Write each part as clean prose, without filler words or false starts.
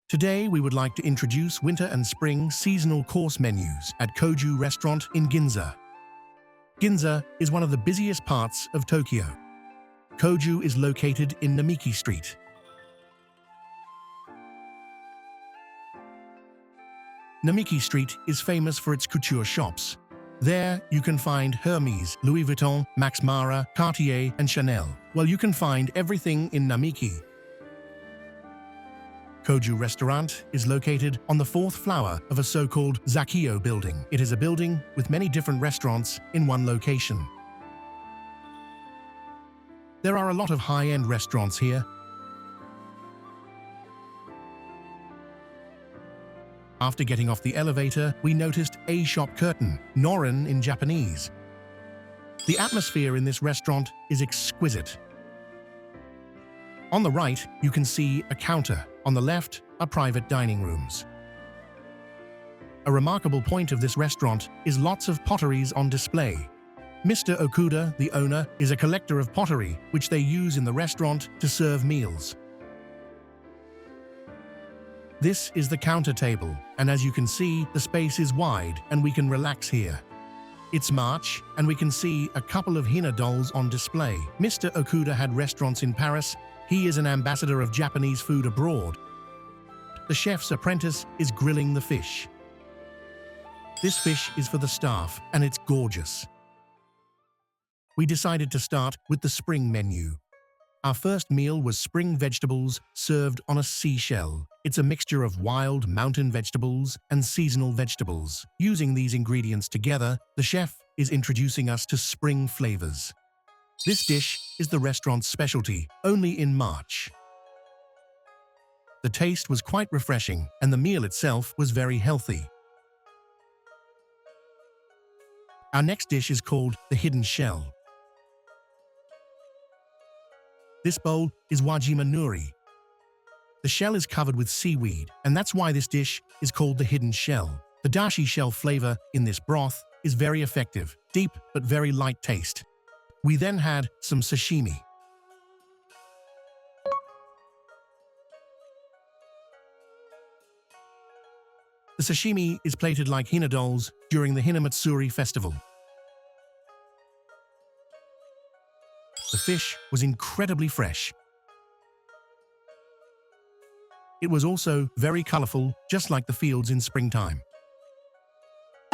Today, we would like to introduce winter and spring seasonal course menus at Koju restaurant in Ginza. Ginza is one of the busiest parts of Tokyo. Koju is located in Namiki Street. Namiki Street is famous for its couture shops. There, you can find Hermes, Louis Vuitton, Max Mara, Cartier, and Chanel. Well, you can find everything in Namiki. Koju restaurant is located on the fourth floor of a so-called Zakio building. It is a building with many different restaurants in one location. There are a lot of high-end restaurants here. After getting off the elevator, we noticed a shop curtain, noren in Japanese. The atmosphere in this restaurant is exquisite. On the right, you can see a counter. On the left are private dining rooms. A remarkable point of this restaurant is lots of potteries on display. Mr. Okuda, the owner, is a collector of pottery, which they use in the restaurant to serve meals. This is the counter table, and as you can see, the space is wide and we can relax here. It's March, and we can see a couple of Hina dolls on display. Mr. Okuda had restaurants in Paris. He is an ambassador of Japanese food abroad. The chef's apprentice is grilling the fish. This fish is for the staff, and it's gorgeous. We decided to start with the spring menu. Our first meal was spring vegetables served on a seashell. It's a mixture of wild mountain vegetables and seasonal vegetables. Using these ingredients together, the chef is introducing us to spring flavors. This dish is the restaurant's specialty, only in March. The taste was quite refreshing, and the meal itself was very healthy. Our next dish is called the hidden shell. This bowl is wajima nuri. The shell is covered with seaweed, and that's why this dish is called the hidden shell. The dashi shell flavor in this broth is very effective, deep but very light taste. We then had some sashimi. The sashimi is plated like Hina dolls during the Hinamatsuri festival. The fish was incredibly fresh. It was also very colorful, just like the fields in springtime.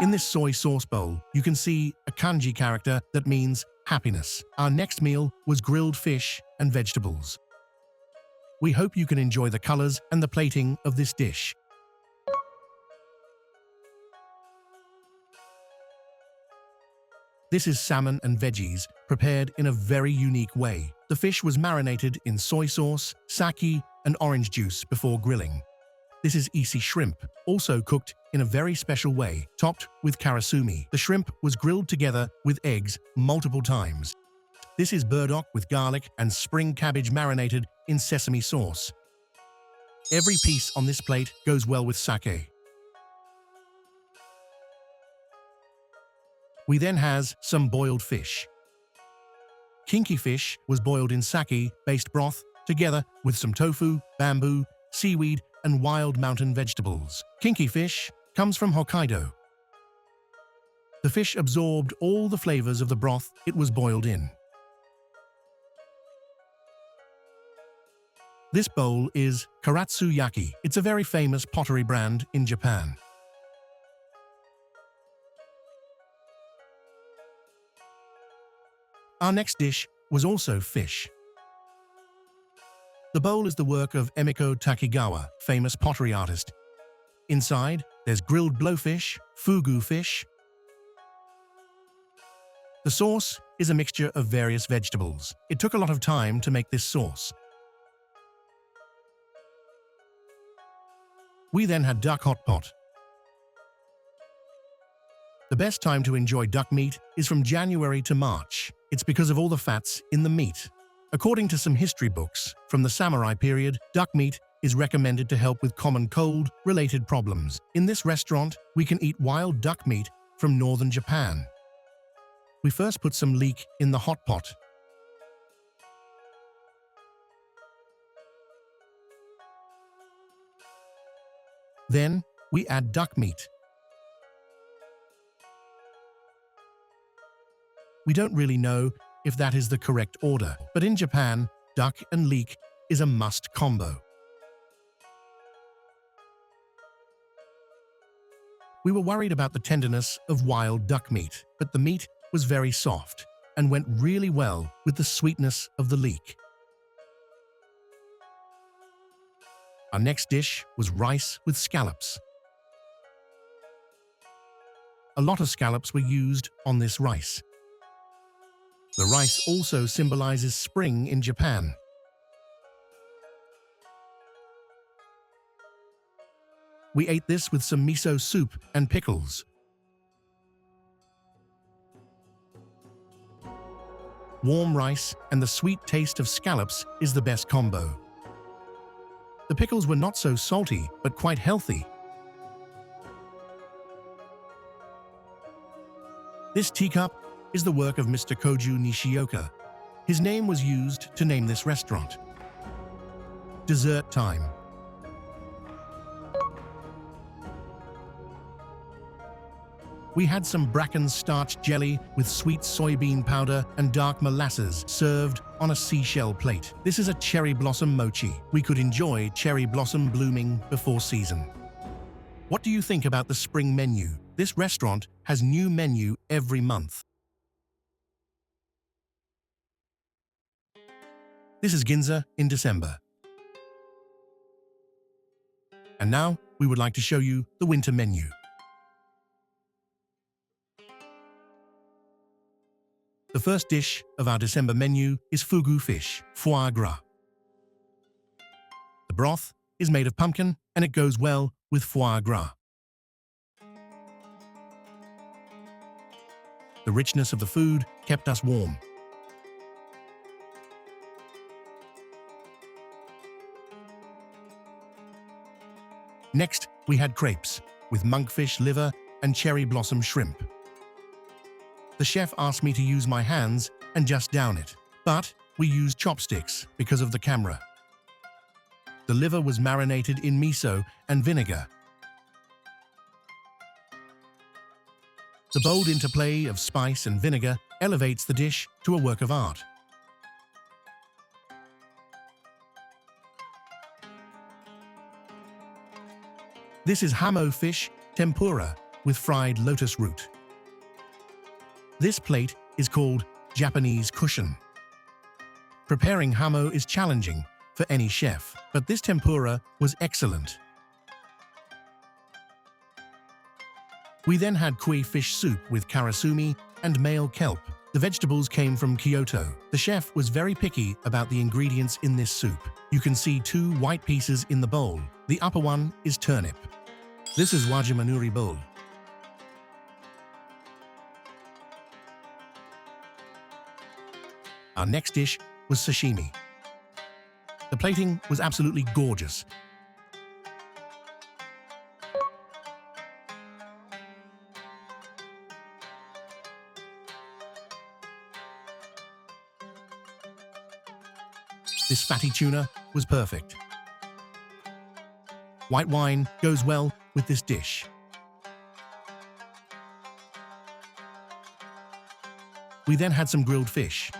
In this soy sauce bowl, you can see a kanji character that means happiness. Our next meal was grilled fish and vegetables. We hope you can enjoy the colors and the plating of this dish. This is salmon and veggies prepared in a very unique way. The fish was marinated in soy sauce, sake, and orange juice before grilling. This is isi shrimp, also cooked in a very special way, topped with karasumi. The shrimp was grilled together with eggs multiple times. This is burdock with garlic and spring cabbage marinated in sesame sauce. Every piece on this plate goes well with sake. We then has some boiled fish. Kinki fish was boiled in sake-based broth together with some tofu, bamboo, seaweed, and wild mountain vegetables. Kinki fish comes from Hokkaido. The fish absorbed all the flavors of the broth it was boiled in. This bowl is karatsu yaki. It's a very famous pottery brand in Japan. Our next dish was also fish. The bowl is the work of Emiko Takigawa, famous pottery artist. Inside, there's grilled blowfish, fugu fish. The sauce is a mixture of various vegetables. It took a lot of time to make this sauce. We then had duck hot pot. The best time to enjoy duck meat is from January to March. It's because of all the fats in the meat. According to some history books from the samurai period, duck meat is recommended to help with common cold-related problems. In this restaurant, we can eat wild duck meat from northern Japan. We first put some leek in the hot pot. Then, we add duck meat. We don't really know if that is the correct order, but in Japan, duck and leek is a must combo. We were worried about the tenderness of wild duck meat, but the meat was very soft and went really well with the sweetness of the leek. Our next dish was rice with scallops. A lot of scallops were used on this rice. The rice also symbolizes spring in Japan. We ate this with some miso soup and pickles. Warm rice and the sweet taste of scallops is the best combo. The pickles were not so salty, but quite healthy. This teacup is the work of Mr. Koju Nishioka. His name was used to name this restaurant. Dessert time. We had some Bracken starch jelly with sweet soybean powder and dark molasses served on a seashell plate. This is a cherry blossom mochi. We could enjoy cherry blossom blooming before season. What do you think about the spring menu? This restaurant has new menu every month. This is Ginza in December. And now we would like to show you the winter menu. The first dish of our December menu is Fugu Fish, foie gras. The broth is made of pumpkin and it goes well with foie gras. The richness of the food kept us warm. Next, we had crepes with monkfish liver and cherry blossom shrimp. The chef asked me to use my hands and just down it, but we used chopsticks because of the camera. The liver was marinated in miso and vinegar. The bold interplay of spice and vinegar elevates the dish to a work of art. This is hamo fish tempura with fried lotus root. This plate is called Japanese cushion. Preparing hamo is challenging for any chef, but this tempura was excellent. We then had koi fish soup with karasumi and male kelp. The vegetables came from Kyoto. The chef was very picky about the ingredients in this soup. You can see 2 white pieces in the bowl. The upper one is turnip. This is wajimanuri bowl. Our next dish was sashimi. The plating was absolutely gorgeous. This fatty tuna was perfect. White wine goes well with this dish. We then had some grilled fish.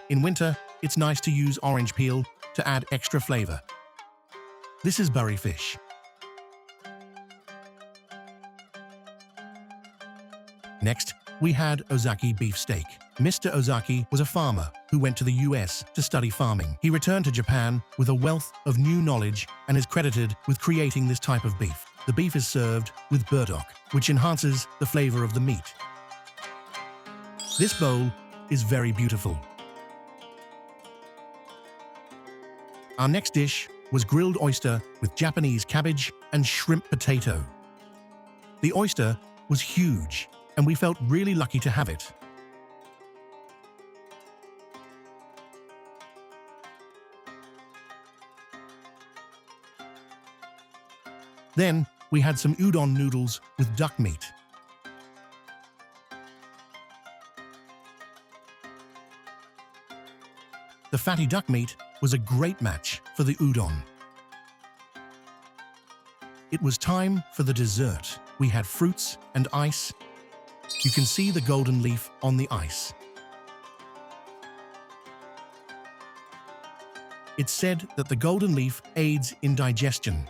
In winter, it's nice to use orange peel to add extra flavor. This is burry fish. Next, we had Ozaki beef steak. Mr. Ozaki was a farmer who went to the US to study farming. He returned to Japan with a wealth of new knowledge and is credited with creating this type of beef. The beef is served with burdock, which enhances the flavor of the meat. This bowl is very beautiful. Our next dish was grilled oyster with Japanese cabbage and shrimp potato. The oyster was huge, and we felt really lucky to have it. Then, we had some udon noodles with duck meat. The fatty duck meat was a great match for the udon. It was time for the dessert. We had fruits and ice. You can see the golden leaf on the ice. It's said that the golden leaf aids in digestion.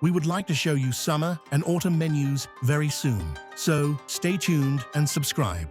We would like to show you summer and autumn menus very soon, so stay tuned and subscribe.